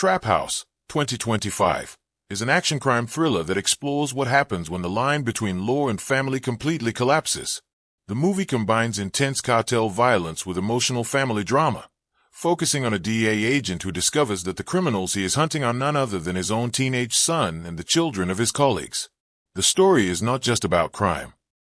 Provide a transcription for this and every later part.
Trap House, 2025, is an action crime thriller that explores what happens when the line between law and family completely collapses. The movie combines intense cartel violence with emotional family drama, focusing on a DEA agent who discovers that the criminals he is hunting are none other than his own teenage son and the children of his colleagues. The story is not just about crime.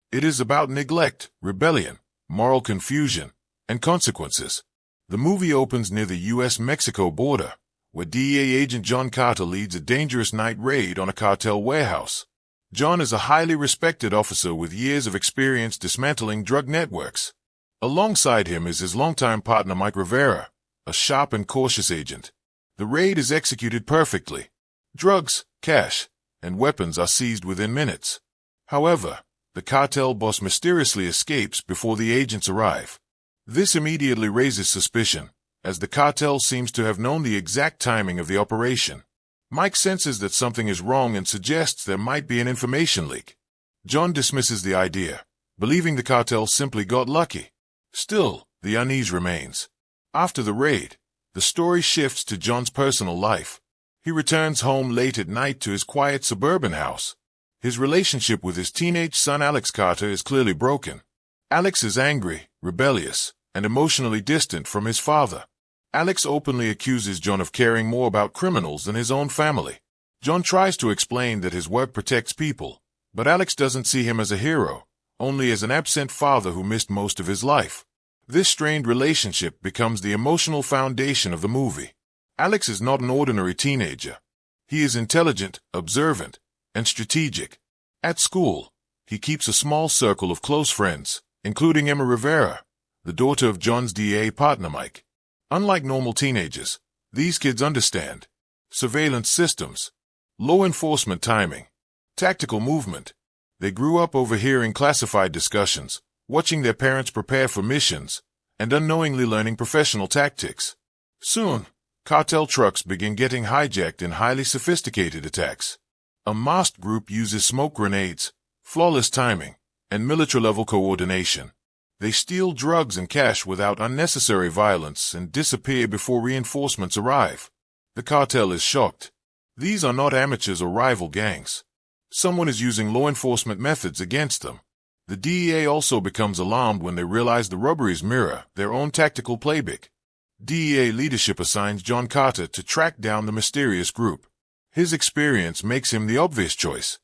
It is about neglect, rebellion, moral confusion, and consequences. The movie opens near the U.S.-Mexico border, where DEA agent John Carter leads a dangerous night raid on a cartel warehouse. John is a highly respected officer with years of experience dismantling drug networks. Alongside him is his longtime partner Mike Rivera, a sharp and cautious agent. The raid is executed perfectly. Drugs, cash, and weapons are seized within minutes. However, the cartel boss mysteriously escapes before the agents arrive. This immediately raises suspicion, as the cartel seems to have known the exact timing of the operation. Mike senses that something is wrong and suggests there might be an information leak. John dismisses the idea, believing the cartel simply got lucky. Still, the unease remains. After the raid, the story shifts to John's personal life. He returns home late at night to his quiet suburban house. His relationship with his teenage son Alex Carter is clearly broken. Alex is angry, rebellious, and emotionally distant from his father. Alex openly accuses John of caring more about criminals than his own family. John tries to explain that his work protects people, but Alex doesn't see him as a hero, only as an absent father who missed most of his life. This strained relationship becomes the emotional foundation of the movie. Alex is not an ordinary teenager. He is intelligent, observant, and strategic. At school, he keeps a small circle of close friends, including Emma Rivera, the daughter of John's DA partner Mike. Unlike normal teenagers, these kids understand surveillance systems, law enforcement timing, tactical movement. They grew up overhearing classified discussions, watching their parents prepare for missions, and unknowingly learning professional tactics. Soon, cartel trucks begin getting hijacked in highly sophisticated attacks. A masked group uses smoke grenades, flawless timing, and military-level coordination. They steal drugs and cash without unnecessary violence and disappear before reinforcements arrive. The cartel is shocked. These are not amateurs or rival gangs. Someone is using law enforcement methods against them. The DEA also becomes alarmed when they realize the robberies mirror their own tactical playbook. DEA leadership assigns John Carter to track down the mysterious group. His experience makes him the obvious choice.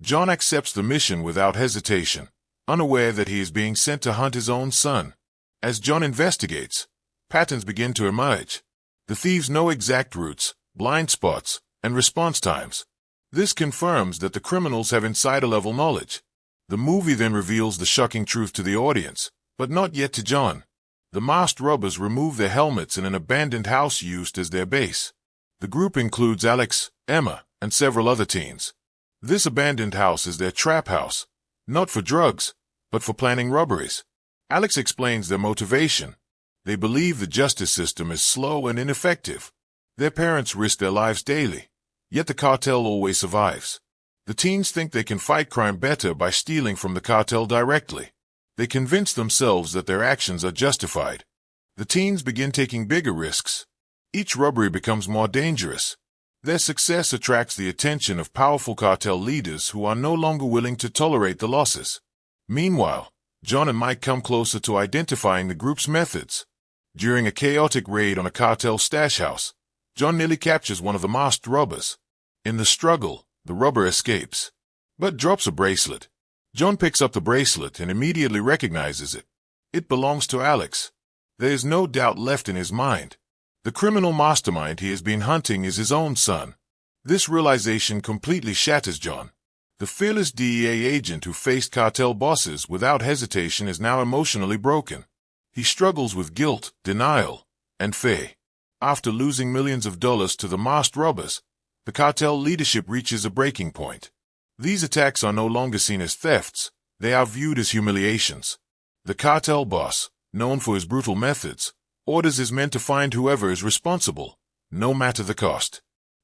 John accepts the mission without hesitation, unaware that he is being sent to hunt his own son. As John investigates, patterns begin to emerge. The thieves know exact routes, blind spots, and response times. This confirms that the criminals have insider-level knowledge. The movie then reveals the shocking truth to the audience, but not yet to John. The masked robbers remove their helmets in an abandoned house used as their base. The group includes Alex, Emma, and several other teens. This abandoned house is their trap house, not for drugs, but for planning robberies. Alex explains their motivation. They believe the justice system is slow and ineffective. Their parents risk their lives daily, yet the cartel always survives. The teens think they can fight crime better by stealing from the cartel directly. They convince themselves that their actions are justified. The teens begin taking bigger risks. Each robbery becomes more dangerous. Their success attracts the attention of powerful cartel leaders who are no longer willing to tolerate the losses. Meanwhile, John and Mike come closer to identifying the group's methods. During a chaotic raid on a cartel stash house, John nearly captures one of the masked robbers. In the struggle, the robber escapes, but drops a bracelet. John picks up the bracelet and immediately recognizes it. It belongs to Alex. There is no doubt left in his mind. The criminal mastermind he has been hunting is his own son. This realization completely shatters John. The fearless DEA agent who faced cartel bosses without hesitation is now emotionally broken. He struggles with guilt, denial, and fear. After losing millions of dollars to the masked robbers, the cartel leadership reaches a breaking point. These attacks are no longer seen as thefts, they are viewed as humiliations. The cartel boss, known for his brutal methods, orders his men to find whoever is responsible, no matter the cost.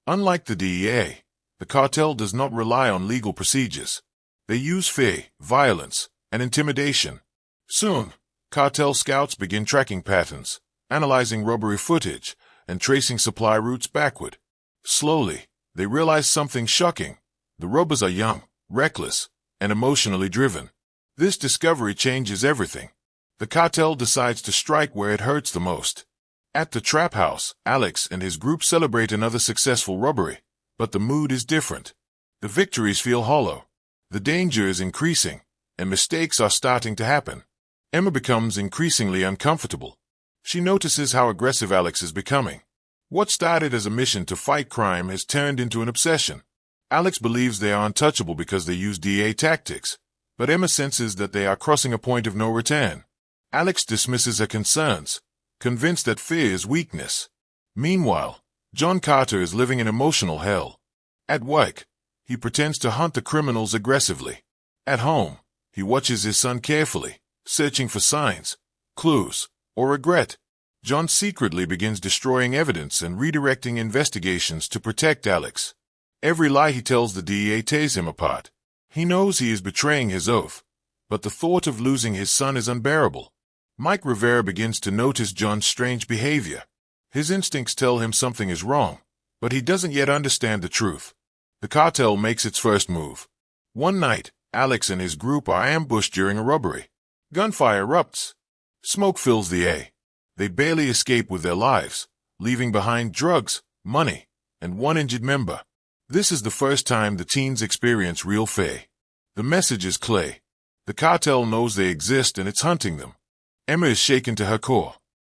Unlike the DEA, the cartel does not rely on legal procedures. They use fear, violence, and intimidation. Soon, cartel scouts begin tracking patterns, analyzing robbery footage, and tracing supply routes backward. Slowly, they realize something shocking. The robbers are young, reckless, and emotionally driven. This discovery changes everything. The cartel decides to strike where it hurts the most. At the trap house, Alex and his group celebrate another successful robbery, but the mood is different. The victories feel hollow. The danger is increasing, and mistakes are starting to happen. Emma becomes increasingly uncomfortable. She notices how aggressive Alex is becoming. What started as a mission to fight crime has turned into an obsession. Alex believes they are untouchable because they use DA tactics, but Emma senses that they are crossing a point of no return. Alex dismisses her concerns, convinced that fear is weakness. Meanwhile, John Carter is living in emotional hell. At work, he pretends to hunt the criminals aggressively. At home, he watches his son carefully, searching for signs, clues, or regret. John secretly begins destroying evidence and redirecting investigations to protect Alex. Every lie he tells the DEA tears him apart. He knows he is betraying his oath, but the thought of losing his son is unbearable. Mike Rivera begins to notice John's strange behavior. His instincts tell him something is wrong, but he doesn't yet understand the truth. The cartel makes its first move. One night, Alex and his group are ambushed during a robbery. Gunfire erupts. Smoke fills the air. They barely escape with their lives, leaving behind drugs, money, and one injured member. This is the first time the teens experience real fear. The message is clear. The cartel knows they exist and it's hunting them. Emma is shaken to her core.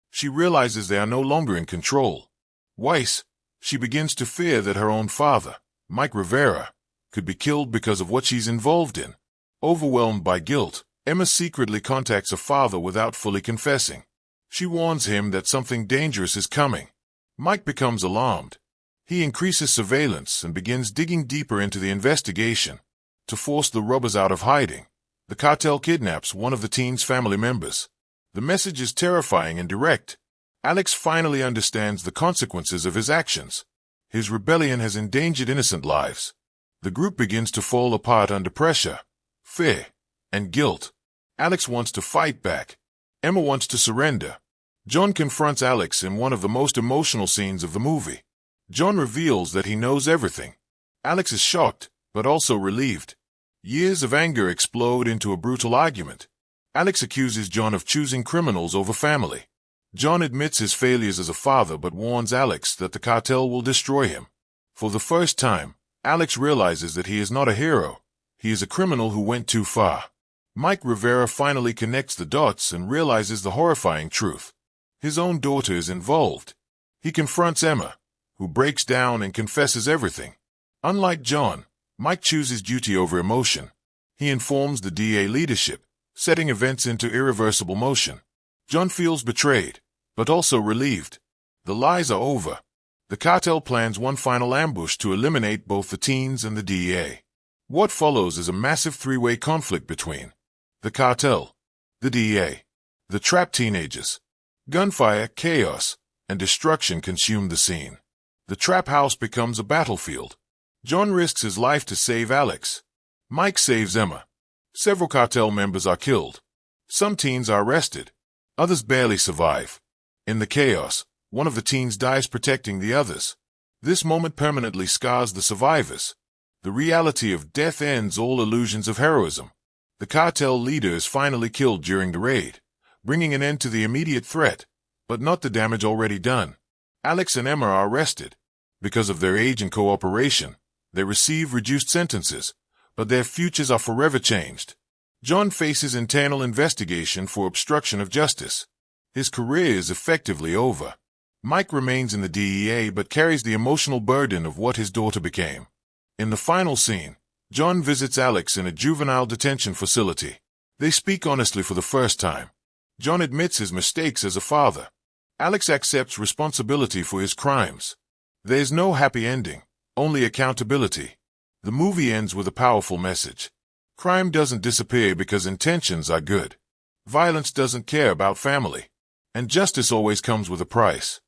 She realizes they are no longer in control. Weiss, she begins to fear that her own father, Mike Rivera, could be killed because of what she's involved in. Overwhelmed by guilt, Emma secretly contacts her father without fully confessing. She warns him that something dangerous is coming. Mike becomes alarmed. He increases surveillance and begins digging deeper into the investigation. To force the robbers out of hiding, the cartel kidnaps one of the teen's family members. The message is terrifying and direct. Alex finally understands the consequences of his actions. His rebellion has endangered innocent lives. The group begins to fall apart under pressure, fear, and guilt. Alex wants to fight back. Emma wants to surrender. John confronts Alex in one of the most emotional scenes of the movie. John reveals that he knows everything. Alex is shocked, but also relieved. Years of anger explode into a brutal argument. Alex accuses John of choosing criminals over family. John admits his failures as a father but warns Alex that the cartel will destroy him. For the first time, Alex realizes that he is not a hero. He is a criminal who went too far. Mike Rivera finally connects the dots and realizes the horrifying truth. His own daughter is involved. He confronts Emma, who breaks down and confesses everything. Unlike John, Mike chooses duty over emotion. He informs the DA leadership, setting events into irreversible motion. John feels betrayed, but also relieved. The lies are over. The cartel plans one final ambush to eliminate both the teens and the DEA. What follows is a massive three-way conflict between the cartel, the DEA, the trapped teenagers. Gunfire, chaos, and destruction consume the scene. The trap house becomes a battlefield. John risks his life to save Alex. Mike saves Emma. Several cartel members are killed. Some teens are arrested. Others barely survive. In the chaos, one of the teens dies protecting the others. This moment permanently scars the survivors. The reality of death ends all illusions of heroism. The cartel leader is finally killed during the raid, bringing an end to the immediate threat, but not the damage already done. Alex and Emma are arrested. Because of their age and cooperation, they receive reduced sentences, but their futures are forever changed. John faces internal investigation for obstruction of justice. His career is effectively over. Mike remains in the DEA but carries the emotional burden of what his daughter became. In the final scene, John visits Alex in a juvenile detention facility. They speak honestly for the first time. John admits his mistakes as a father. Alex accepts responsibility for his crimes. There is no happy ending, only accountability. The movie ends with a powerful message. Crime doesn't disappear because intentions are good. Violence doesn't care about family. And justice always comes with a price.